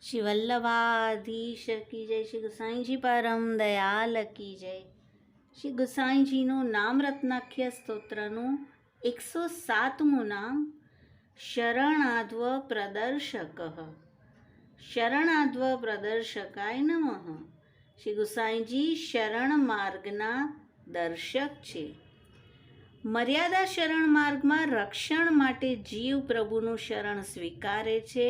श्री वल्लभाधीश की जय। श्री गुसाई जी परम दयाल की जय। શ્રી ગુસાઈજીનું નામ રત્નાખ્ય સ્તોત્રનું 107મું નામ શરણાદ્વ પ્રદર્શક. શરણાદ્વ પ્રદર્શકાય નમઃ. શ્રી ગુસાઈજી શરણ માર્ગના દર્શક છે. મર્યાદા શરણ માર્ગમાં રક્ષણ માટે જીવ પ્રભુનું શરણ સ્વીકારે છે.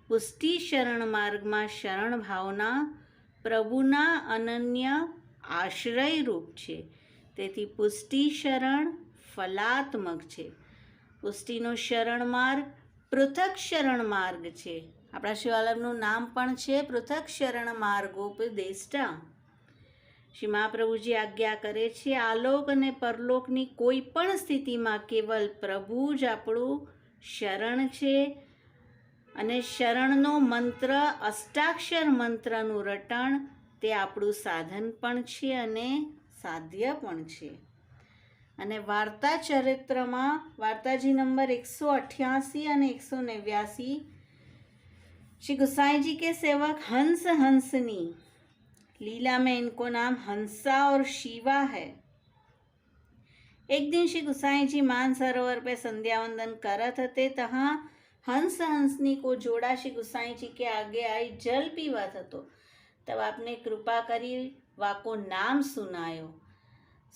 પુષ્ટિ શરણ માર્ગમાં શરણ ભાવના પ્રભુના અનન્ય આશ્રયરૂપ છે. તેથી પુષ્ટિ શરણ ફલાત્મક છે. પુષ્ટિનો શરણ માર્ગ પૃથક શરણ માર્ગ છે. આપણા શિવાલયનું નામ પણ છે પૃથક શરણ માર્ગોપદેષ્ટા. શ્રી મહાપ્રભુજી આજ્ઞા કરે છે, આલોક અને પરલોકની કોઈ પણ સ્થિતિમાં કેવલ પ્રભુ જ આપણું શરણ છે. અને શરણનો મંત્ર અષ્ટાક્ષર મંત્રનું રટણ તે આપણું સાધન પણ છે અને સાધ્ય પણ છે. અને વાર્તા ચરિત્રમાં વાર્તાજી નંબર 188 અને 189 श्री गुसाई जी के सेवक हंस हंसनी लीला में इनको नाम हंसा और शिवा है. एक दिन श्री गुसाई जी मानसरोवर पे संध्या वंदन करत थे. तहाँ हंस हंसनी को जोड़ा श्री गुसाई जी के आगे आई जल पीवत હતો. तब आपने कृपा करी वाको नाम सुनायो.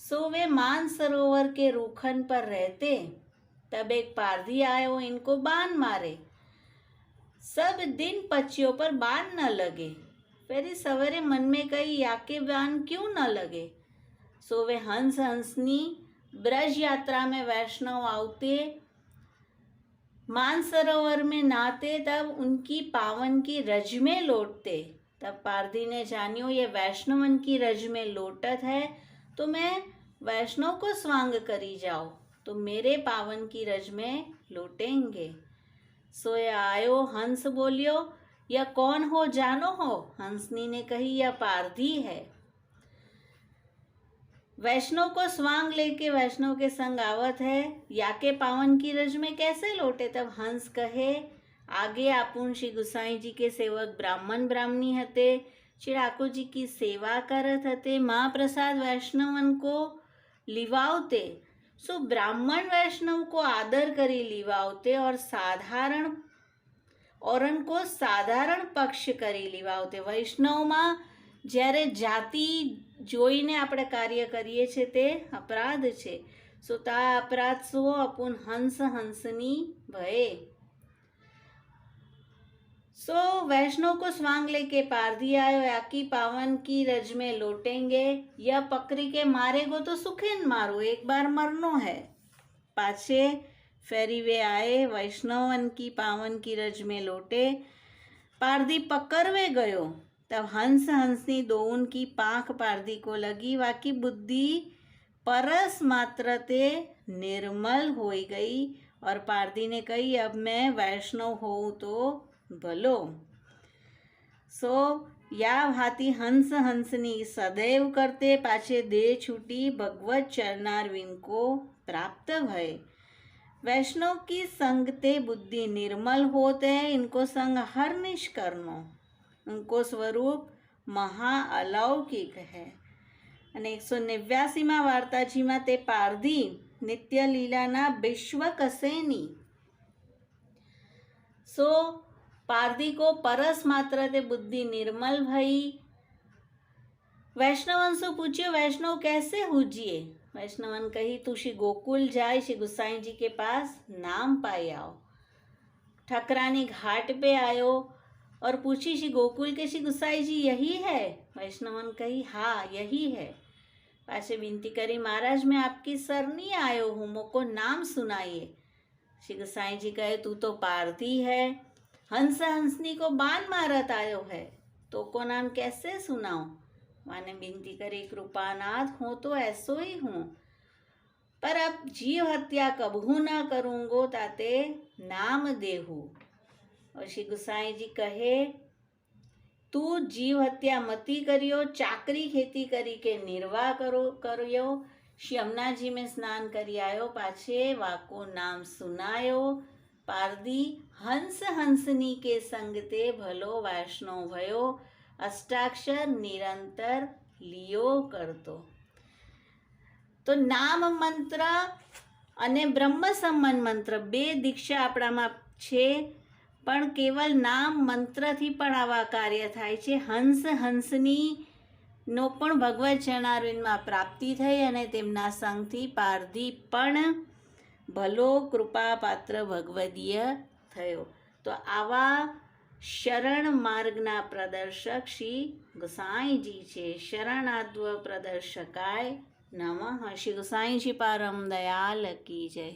सो वे मानसरोवर के रूखन पर रहते. तब एक पारधी आयो, इनको बाण मारे. सब दिन पक्षियों पर बाण न लगे. फिर सवेरे मन में कही, याके बाण क्यों न लगे. सो वे हंस हंसनी ब्रज यात्रा में वैष्णव आते, मानसरोवर में नहाते, तब उनकी पावन की रज में लौटते. तब पारधी ने जानियो ये वैष्णवन की रज में लोटत है, तो मैं वैष्णव को स्वांग करी जाओ तो मेरे पावन की रज में लौटेंगे. सोए आयो. हंस बोलियो, यह कौन हो जानो हो. हंसनी ने कही, यह पारधी है. वैष्णव को स्वांग लेके वैष्णव के संग आवत है, याके पावन की रज में कैसे लौटे. तब हंस कहे, आगे आपुन श्री गुसाई जी के सेवक ब्राह्मण ब्राह्मणी हते. श्री ठाकुर जी की सेवा करत हते. महाप्रसाद वैष्णवन को लिवावते. सो ब्राह्मण वैष्णव को आदर करी लिवावते और को साधारण पक्ष કરી લીવાવતે. વૈષ્ણવમાં જ્યારે જાતિ જોઈને આપણે કાર્ય કરીએ છીએ તે અપરાધ છે. સો તા અપરાધ સો અપુન હંસ હંસની ભય. सो वैष्णव को स्वांग लेके पारधी आयो, याकी पावन की रज में लौटेंगे. यह पकड़ी के मारेगो तो सुखेन मारो, एक बार मरनो है. पाछे फेरी वे आए, वैष्णवन की पावन की रज में लौटे. पारधी पकड़वे गयो. तब हंस हंसनी दोउन की पाख पारधी को लगी. वाकी बुद्धि परस मात्र ते निर्मल हो गई. और पारधी ने कही, अब मैं वैष्णव होऊं तो भलो. सो या भांति हंस हंसनी सदैव करते. पाछे देह छूटी भगवत चरणारविंद को प्राप्त भय. वैष्णव की संगते बुद्धि निर्मल होते है. इनको संग हर निष्कर्णो. उनको स्वरूप महा अलौकिक है. અને 189માં વાર્તાજીમાં તે પારધી નિત્ય લીલાના વિશ્વ કસેની. सो पारधी को परस मात्र ते बुद्धि निर्मल भई. वैष्णवन से पूछियो, वैष्णव कैसे हुजिए. वैष्णवन कही, तू श्री गोकुल जाए, श्री गुसाई जी के पास नाम पाई आओ. ठकरानी घाट पे आयो और पूछी, श्री गोकुल के श्री गुसाई जी यही है. वैष्णवन कही, हाँ यही है. पासे विनती करी, महाराज मैं आपकी सरनी आयो हूँ, मोको नाम सुनाइए. श्री गुसाई जी कहे, तू तो पारधी है, हंस हंसनी को बाण मारत आयो है, तो को नाम कैसे सुनाओ. माने विनती करी, कृपानाथ हो तो ऐसो ही हूँ, पर अब जीव हत्या कबहू न करूँगो, ताते नाम देहू. और श्री गुसाई जी कहे, तू जीव हत्या मती करियो, चाकरी खेती करी के निर्वाह करियो. श्री यमुना जी में स्नान करी आयो, पाछे वाको नाम सुनायो. પારધી હંસ હંસની કે સંગ તે ભલો વૈષ્ણવ ભયો અષ્ટાક્ષર નિરંતર લિયો કરતો. તો નામ મંત્ર અને બ્રહ્મ સંબંધ મંત્ર બે દીક્ષા આપણામાં છે, પણ કેવલ નામ મંત્રથી પણ આવા કાર્ય થાય છે. હંસ હંસની નો પણ ભગવત ચરણારવિંદમાં પ્રાપ્તિ થઈ અને તેમના સંગથી પારધી પણ ભલો કૃપાપાત્ર ભગવદીય થયો. તો આવા શરણ માર્ગના પ્રદર્શક શ્રી ગુસાઈજી છે. શરણાદ્વ પ્રદર્શકાય નમઃ. શ્રી ગુસાઈજી પારમ દયાલ કી જય.